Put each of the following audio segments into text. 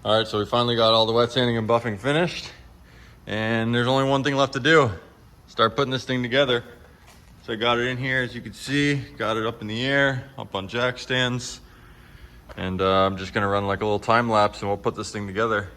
All right, so we finally got all the wet sanding and buffing finished, and there's only one thing left to do. Start putting this thing together. So I got it in here, as you can see, got it up in the air, up on jack stands, and I'm just gonna run like a little time lapse and we'll put this thing together.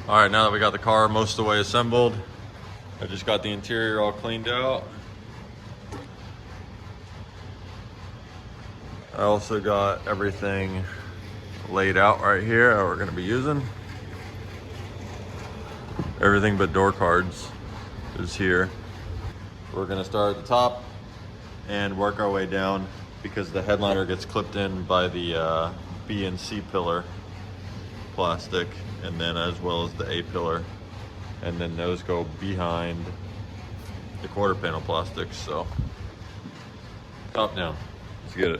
All right, now that we got the car most of the way assembled, I just got the interior all cleaned out. I also got everything laid out right here that we're gonna be using. Everything but door cards is here. We're gonna start at the top and work our way down because the headliner gets clipped in by the B and C pillar plastic, and then as well as the A pillar, and then those go behind the quarter panel plastics. So top down, let's get it.